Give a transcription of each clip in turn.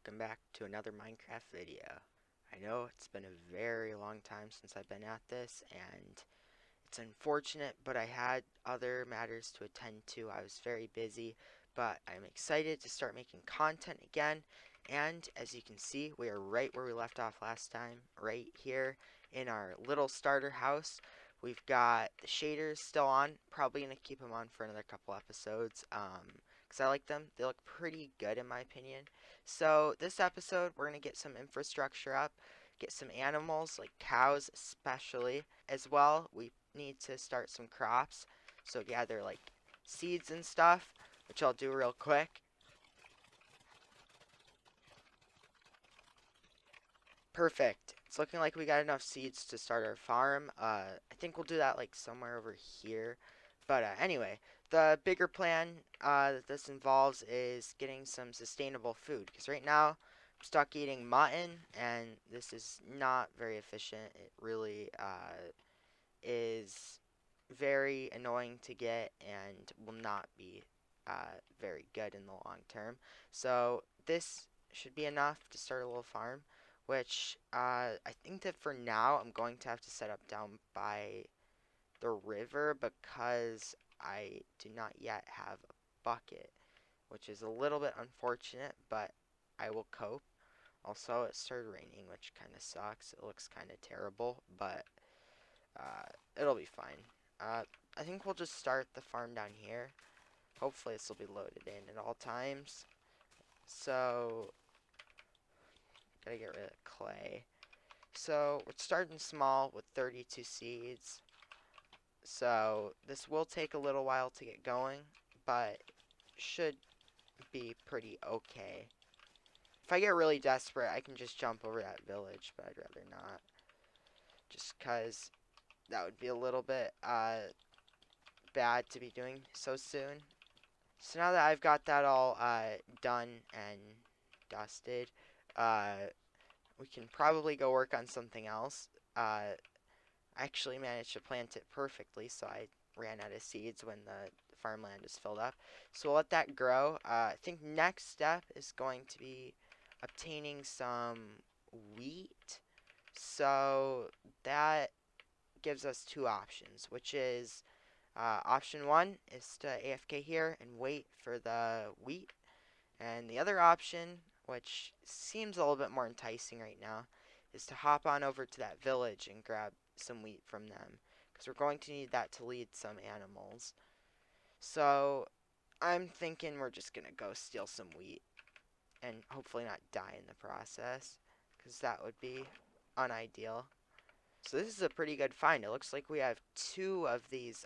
welcome back to another Minecraft video. I know it's been a very long time since I've been at this, and it's unfortunate, but I had other matters to attend to. I was very busy, but I'm excited to start making content again, and as you can see, we are right where we left off last time, right here in our little starter house. We've got the shaders still on, probably going to keep them on for another couple episodes, because I like them. They look pretty good in my opinion. So this episode, we're going to get some infrastructure up, get some animals, like cows especially. As well, we need to start some crops. So gather like seeds and stuff, which I'll do real quick. Perfect. It's looking like we got enough seeds to start our farm. I think we'll do that like somewhere over here. But anyway, the bigger plan that this involves is getting some sustainable food. Because right now, I'm stuck eating mutton, and this is not very efficient. It really is very annoying to get and will not be very good in the long term. So this should be enough to start a little farm, which I think that for now I'm going to have to set up down by the river because I do not yet have a bucket, which is a little bit unfortunate, but I will cope. Also, it started raining, which kind of sucks. It looks kind of terrible, but it'll be fine. I think we'll just start the farm down here. Hopefully this will be loaded in at all times. So, gotta get rid of clay. So, we're starting small with 32 seeds. So, this will take a little while to get going, but should be pretty okay. If I get really desperate, I can just jump over that village, but I'd rather not. Just because that would be a little bit bad to be doing so soon. So now that I've got that all done and dusted, uh, we can probably go work on something else. I actually managed to plant it perfectly, so I ran out of seeds when the farmland is filled up. So we'll let that grow. I think next step is going to be obtaining some wheat. So that gives us two options, which is option one is to AFK here and wait for the wheat. And the other option, which seems a little bit more enticing right now, is to hop on over to that village and grab some wheat from them. Because we're going to need that to lead some animals. So I'm thinking we're just going to go steal some wheat and hopefully not die in the process. Because that would be unideal. So this is a pretty good find. It looks like we have two of these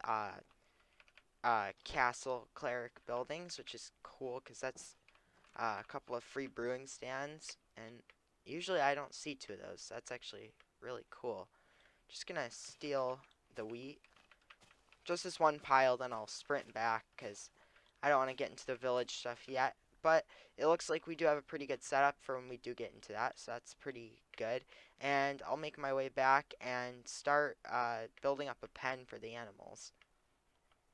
castle cleric buildings, which is cool because that's a couple of free brewing stands, and usually I don't see two of those. So that's actually really cool. Just gonna steal the wheat, just this one pile, then I'll sprint back because I don't want to get into the village stuff yet. But it looks like we do have a pretty good setup for when we do get into that, so that's pretty good. And I'll make my way back and start building up a pen for the animals.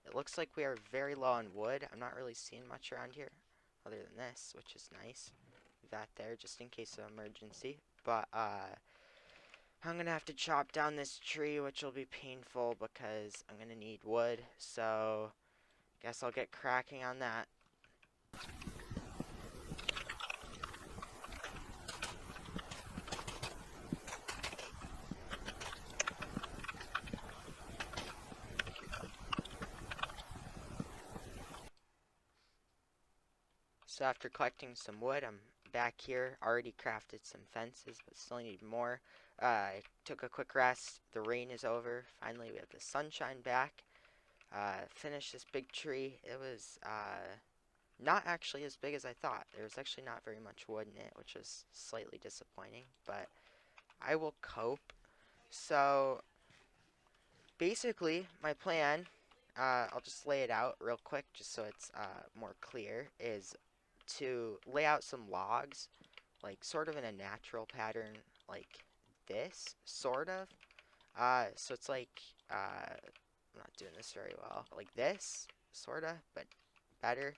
It looks like we are very low on wood. I'm not really seeing much around here other than this, which is nice. Leave that there just in case of emergency. But I'm going to have to chop down this tree, which will be painful because I'm going to need wood. So guess I'll get cracking on that. So after collecting some wood, I'm back here. Already crafted some fences, but still need more. I took a quick rest. The rain is over. Finally, we have the sunshine back. Finished this big tree. It was not actually as big as I thought. There was actually not very much wood in it, which was slightly disappointing, but I will cope. So basically, my plan, I'll just lay it out real quick just so it's more clear, is to lay out some logs, like sort of in a natural pattern, like this, sort of. So it's like, I'm not doing this very well, like this, sort of, but better.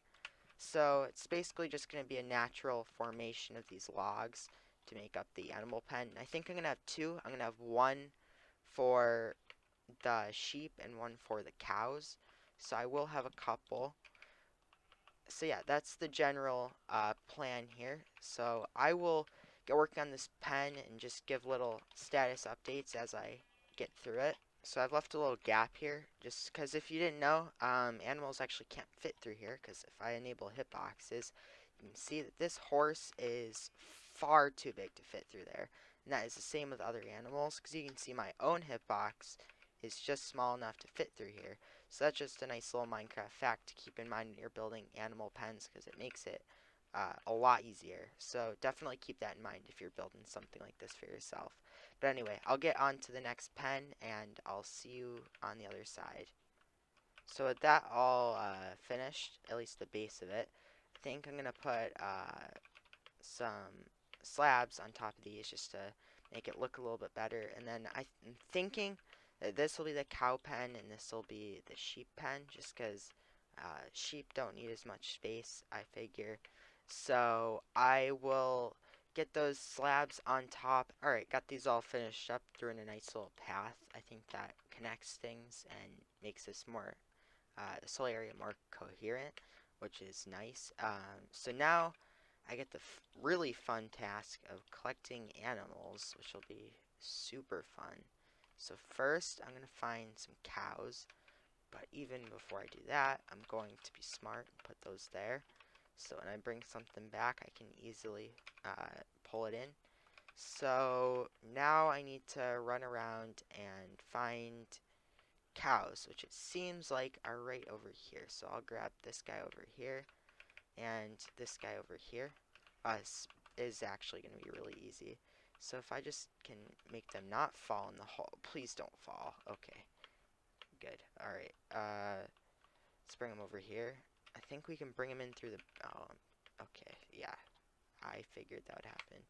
So it's basically just going to be a natural formation of these logs to make up the animal pen. I think I'm going to have two. I'm going to have one for the sheep and one for the cows. So I will have a couple. So yeah, that's the general plan here. So I will get working on this pen and just give little status updates as I get through it. So I've left a little gap here, just because if you didn't know, animals actually can't fit through here, because if I enable hitboxes, you can see that this horse is far too big to fit through there. And that is the same with other animals, because you can see my own hitbox is just small enough to fit through here. So that's just a nice little Minecraft fact to keep in mind when you're building animal pens, because it makes it a lot easier. So definitely keep that in mind if you're building something like this for yourself. But anyway, I'll get on to the next pen, and I'll see you on the other side. So with that all finished, at least the base of it, I think I'm going to put some slabs on top of these just to make it look a little bit better. And then I'm thinking that this will be the cow pen and this will be the sheep pen, just because sheep don't need as much space, I figure. So I will get those slabs on top. Alright, got these all finished up through in a nice little path. I think that connects things and makes this whole area more coherent, which is nice. So now I get the really fun task of collecting animals, which will be super fun. So first, I'm going to find some cows, but even before I do that, I'm going to be smart and put those there. So when I bring something back, I can easily pull it in. So now I need to run around and find cows, which it seems like are right over here. So I'll grab this guy over here and this guy over here. Is actually going to be really easy. So if I just can make them not fall in the hole. Please don't fall. Okay, good. Alright, let's bring them over here. I think we can bring them in through the... Oh, okay, yeah. I figured that would happen.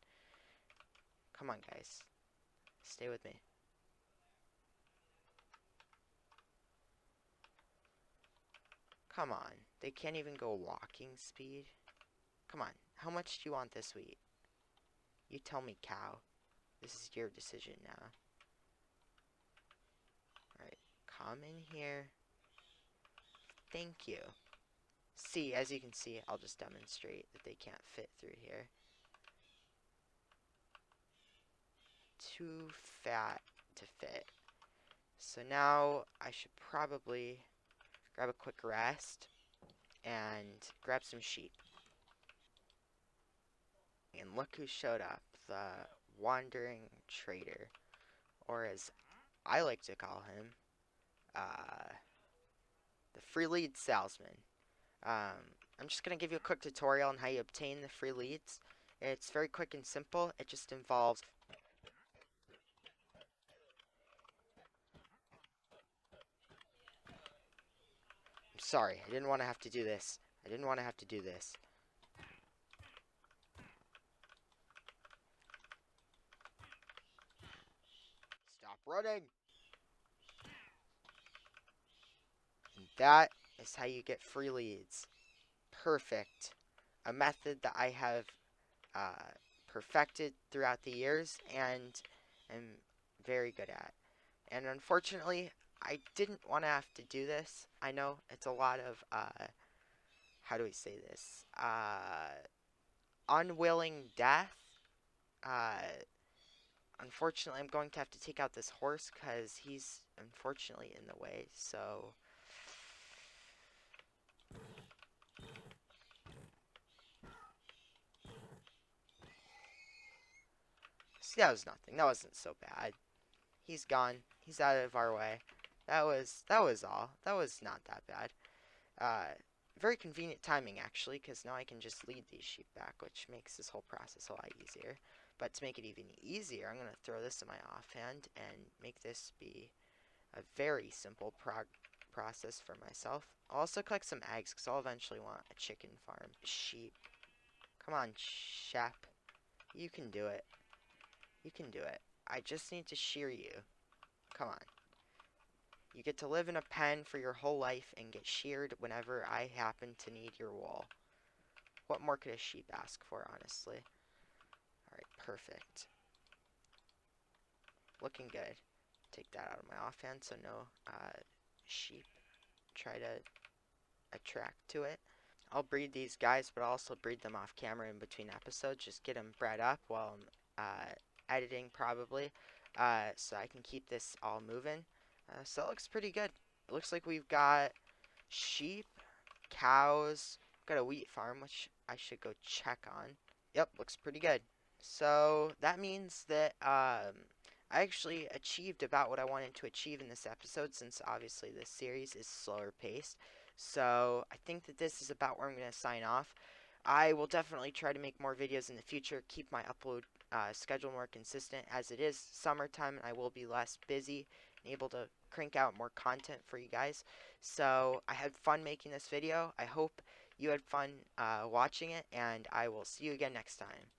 Come on, guys. Stay with me. Come on. They can't even go walking speed. Come on. How much do you want this wheat? You tell me, cow. This is your decision now. Alright, come in here. Thank you. See, as you can see, I'll just demonstrate that they can't fit through here. Too fat to fit. So now I should probably grab a quick rest and grab some sheep. And look who showed up, the wandering trader, or as I like to call him, the free lead salesman. I'm just going to give you a quick tutorial on how you obtain the free leads. It's very quick and simple. It just involves... I'm sorry, I didn't want to have to do this. I didn't want to have to do this. Stop running! And that is how you get free leads. Perfect. A method that I have perfected throughout the years and am very good at. And unfortunately, I didn't want to have to do this. I know it's a lot of, how do we say this? Unwilling death. Uh, Unfortunately, I'm going to have to take out this horse because he's unfortunately in the way. So, see, that was nothing. That wasn't so bad. He's gone. He's out of our way. That was all. That was not that bad. Uh, Very convenient timing actually, because now I can just lead these sheep back, which makes this whole process a lot easier. But to make it even easier, I'm going to throw this in my offhand and make this be a very simple process for myself. I'll also collect some eggs, because I'll eventually want a chicken farm. Sheep. Come on, Shep. You can do it. You can do it. I just need to shear you. Come on. You get to live in a pen for your whole life and get sheared whenever I happen to need your wool. What more could a sheep ask for, honestly? Alright, perfect. Looking good. Take that out of my offhand so no sheep try to attract to it. I'll breed these guys, but I'll also breed them off camera in between episodes. Just get them bred up while I'm editing, probably, so I can keep this all moving. So it looks pretty good. It looks like we've got sheep, cows, got a wheat farm, which I should go check on. Yep, looks pretty good. So that means that I actually achieved about what I wanted to achieve in this episode, since obviously this series is slower paced. So I think that this is about where I'm going to sign off. I will definitely try to make more videos in the future, keep my upload schedule more consistent, as it is summertime and I will be less busy and able to crank out more content for you guys. So I had fun making this video. I hope you had fun watching it, and I will see you again next time.